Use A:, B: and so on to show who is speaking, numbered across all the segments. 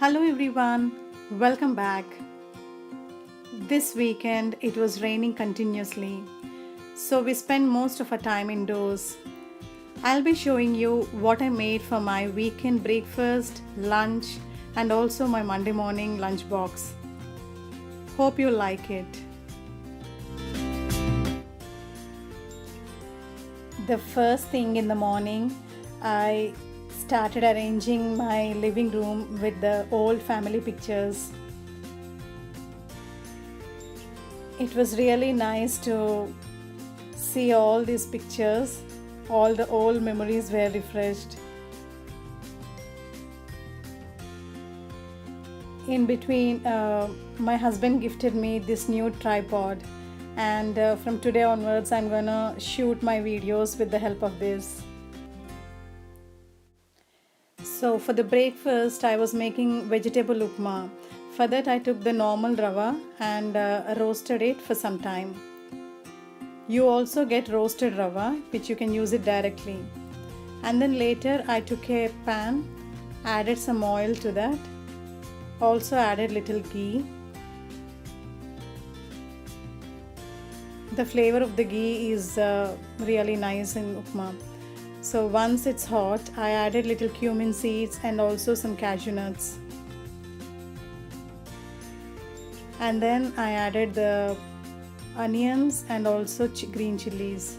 A: Hello everyone, welcome back. This weekend it was raining continuously, so we spent most of our time indoors. I'll be showing you what I made for my weekend breakfast, lunch, and also my Monday morning lunch box. Hope you like it. The first thing in the morning, I started arranging my living room with the old family pictures. It was really nice to see all these pictures. All the old memories were refreshed. In between, my husband gifted me this new tripod, and from today onwards, I'm gonna shoot my videos with the help of this. So for the breakfast, I was making vegetable upma. For that, I took the normal rava and roasted it for some time. You also get roasted rava, which you can use it directly. And then later, I took a pan, added some oil to that, also added little ghee. The flavor of the ghee is really nice in upma. So once it's hot, I added little cumin seeds and also some cashew nuts. And then I added the onions and also green chilies.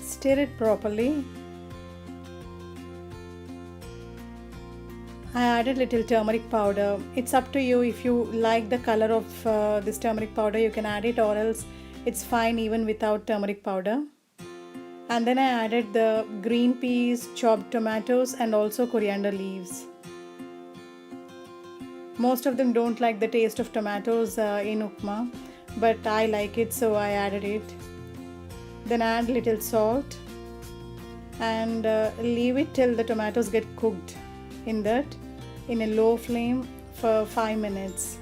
A: Stir it properly. I added little turmeric powder. It's up to you. If you like the color of this turmeric powder, you can add it, or else it's fine even without turmeric powder. And then I added the green peas, chopped tomatoes, and also coriander leaves. Most of them don't like the taste of tomatoes in upma, but I like it, so I added it. Then add little salt and leave it till the tomatoes get cooked in a low flame for 5 minutes.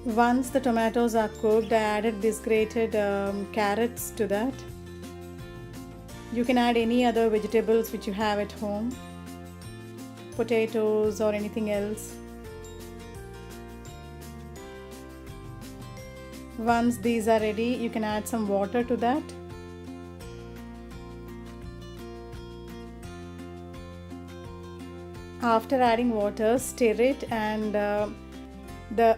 A: Once the tomatoes are cooked, I added these grated carrots to that. You can add any other vegetables which you have at home, potatoes or anything else. Once these are ready, you can add some water to that. After adding water, stir it, and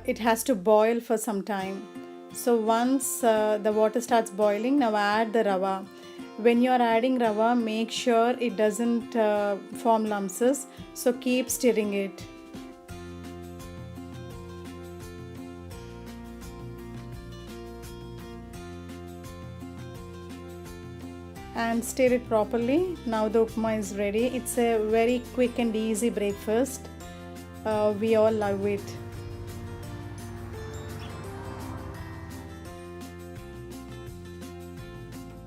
A: it has to boil for some time. So once the water starts boiling, now add the rava. When you are adding rava, make sure it doesn't form lumps, so keep stirring it. And stir it properly. Now the upma is ready. It's a very quick and easy breakfast. We all love it.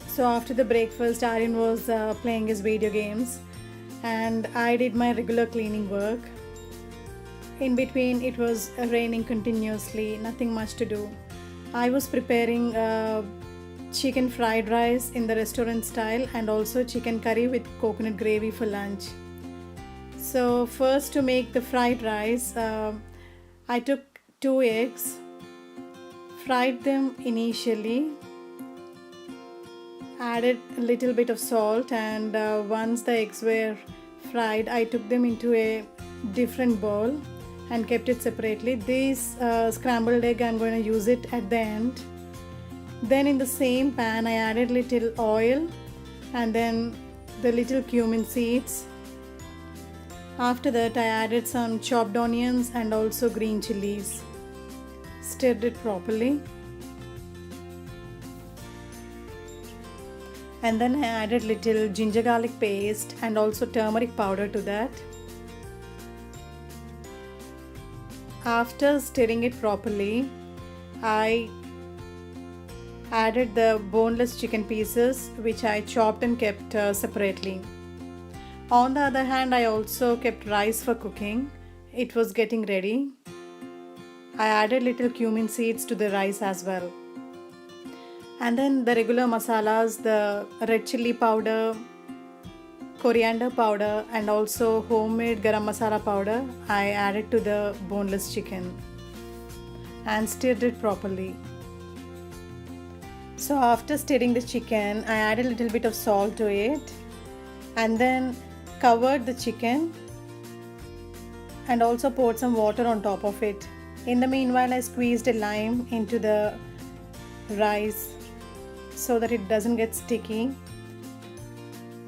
A: So after the breakfast, Aryan was playing his video games, and I did my regular cleaning work. In between, it was raining continuously, nothing much to do. I was preparing chicken fried rice in the restaurant style, and also chicken curry with coconut gravy for lunch. So first, to make the fried rice, I took 2 eggs, fried them initially, added a little bit of salt, and once the eggs were fried, I took them into a different bowl and kept it separately. This scrambled egg, I'm going to use it at the end. Then in the same pan, I added little oil and then the little cumin seeds. After that, I added some chopped onions and also green chilies. Stirred it properly. And then I added little ginger garlic paste and also turmeric powder to that. After stirring it properly, I added the boneless chicken pieces, which I chopped and kept separately. On the other hand, I also kept rice for cooking. It was getting ready. I added little cumin seeds to the rice as well. And then the regular masalas, the red chili powder, coriander powder, and also homemade garam masala powder, I added to the boneless chicken and stirred it properly. So after stirring the chicken, I added a little bit of salt to it and then covered the chicken and also poured some water on top of it. In the meanwhile, I squeezed a lime into the rice so that it doesn't get sticky.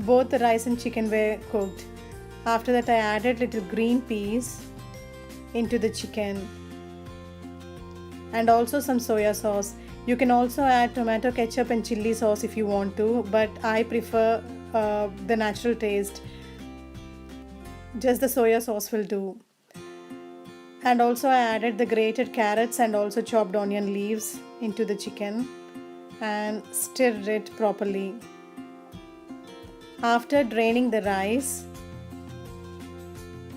A: Both the rice and chicken were cooked. After that, I added little green peas into the chicken and also some soya sauce. You can also add tomato ketchup and chili sauce if you want to, but I prefer the natural taste. Just the soya sauce will do. And also I added the grated carrots and also chopped onion leaves into the chicken and stirred it properly. After draining the rice,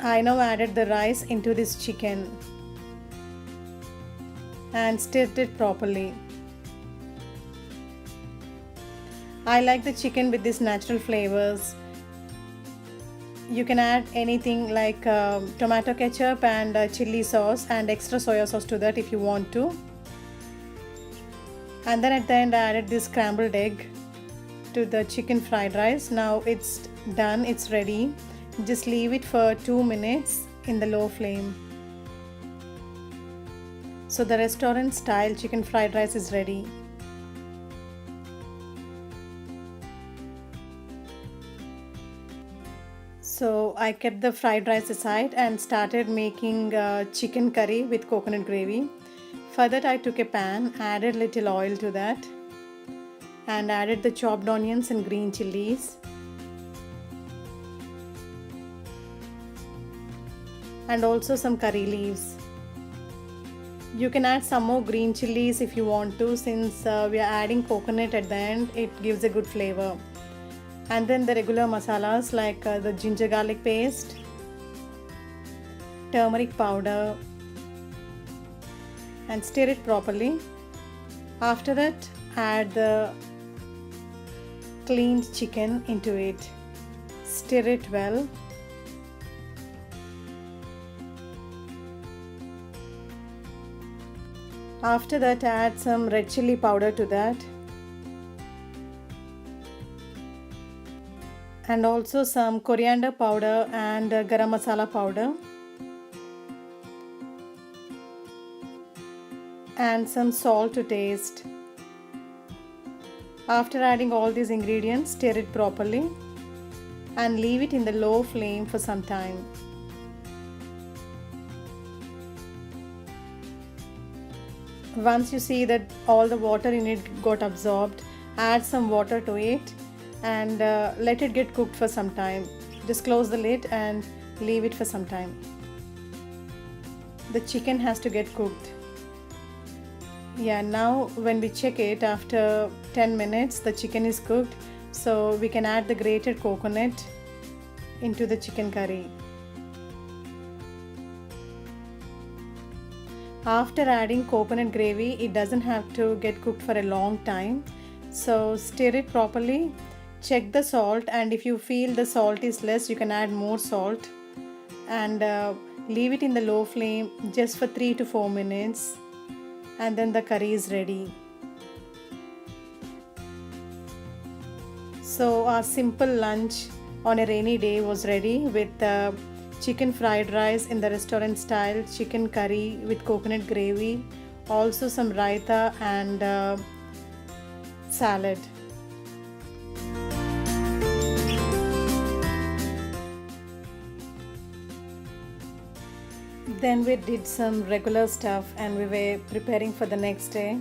A: I now added the rice into this chicken and stirred it properly. I like the chicken with these natural flavors. You can add anything like tomato ketchup and chili sauce and extra soya sauce to that if you want to. And then at the end I added this scrambled egg to the chicken fried rice. Now it's done, it's ready. Just leave it for 2 minutes in the low flame. So the restaurant style chicken fried rice is ready. So I kept the fried rice aside and started making chicken curry with coconut gravy. For that I took a pan, added little oil to that and added the chopped onions and green chilies and also some curry leaves. You can add some more green chilies if you want to, since we are adding coconut at the end, it gives a good flavor. And then the regular masalas like the ginger garlic paste, turmeric powder, and stir it properly. After that, add the cleaned chicken into it. Stir it well. After that, add some red chili powder to that. And also some coriander powder and garam masala powder and some salt to taste. After adding all these ingredients, stir it properly and leave it in the low flame for some time. Once you see that all the water in it got absorbed, add some water to it and let it get cooked for some time. Just close the lid and leave it for some time. The chicken has to get cooked. Yeah, now when we check it after 10 minutes, the chicken is cooked, so we can add the grated coconut into the chicken curry. After adding coconut gravy, it doesn't have to get cooked for a long time, so stir it properly. Check the salt, and if you feel the salt is less, you can add more salt and leave it in the low flame just for 3 to 4 minutes, and then the curry is ready. So our simple lunch on a rainy day was ready with chicken fried rice in the restaurant style, chicken curry with coconut gravy, also some raita and salad. Then we did some regular stuff and we were preparing for the next day.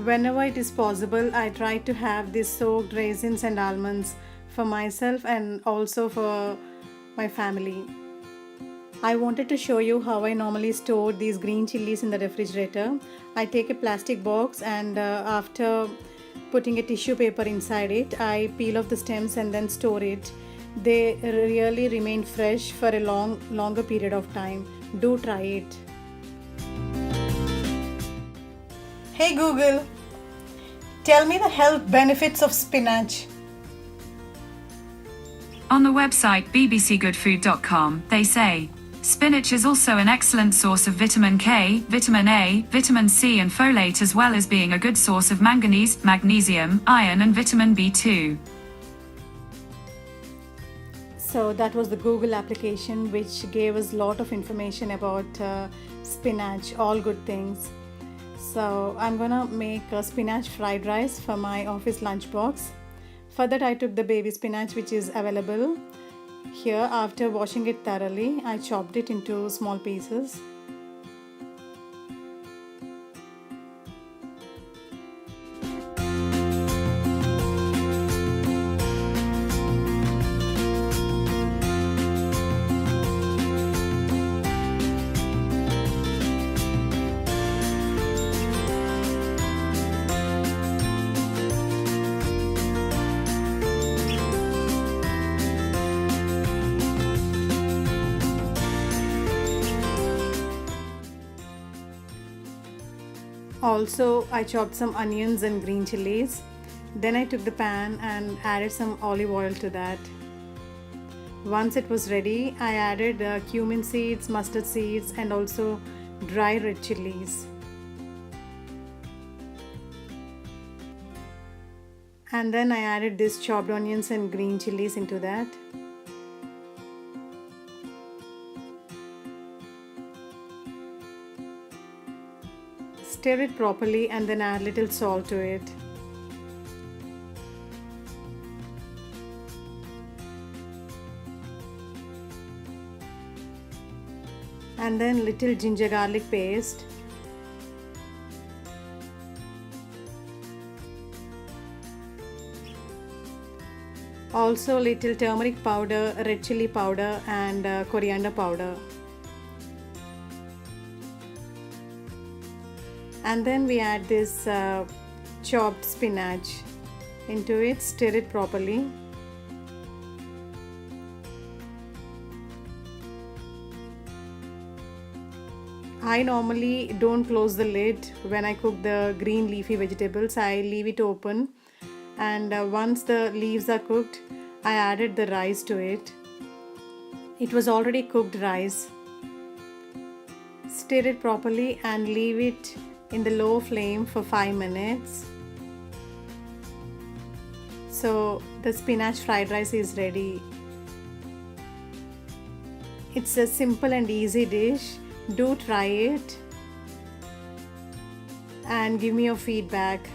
A: Whenever it is possible, I try to have these soaked raisins and almonds for myself and also for my family. I wanted to show you how I normally store these green chilies in the refrigerator. I take a plastic box and after putting a tissue paper inside it. I peel off the stems and then store it. They really remain fresh for a longer period of time. Do try it. Hey Google, tell me the health benefits of spinach.
B: On the website bbcgoodfood.com, they say, spinach is also an excellent source of vitamin K, vitamin A, vitamin C and folate, as well as being a good source of manganese, magnesium, iron and vitamin B2.
A: So that was the Google application which gave us a lot of information about spinach, all good things. So I'm gonna make a spinach fried rice for my office lunchbox. For that I took the baby spinach which is available here. After washing it thoroughly, I chopped it into small pieces. Also, I chopped some onions and green chilies. Then I took the pan and added some olive oil to that. Once it was ready, I added cumin seeds, mustard seeds and also dry red chilies. And then I added this chopped onions and green chilies into that. Stir it properly and then add little salt to it. And then little ginger garlic paste. Also little turmeric powder, red chili powder and coriander powder. And then we add this chopped spinach into it, stir it properly. I normally don't close the lid when I cook the green leafy vegetables. I leave it open, and once the leaves are cooked, I added the rice to it. It was already cooked rice. Stir it properly and leave it in the low flame for 5 minutes. So the spinach fried rice is ready. It's a simple and easy dish. Do try it and give me your feedback.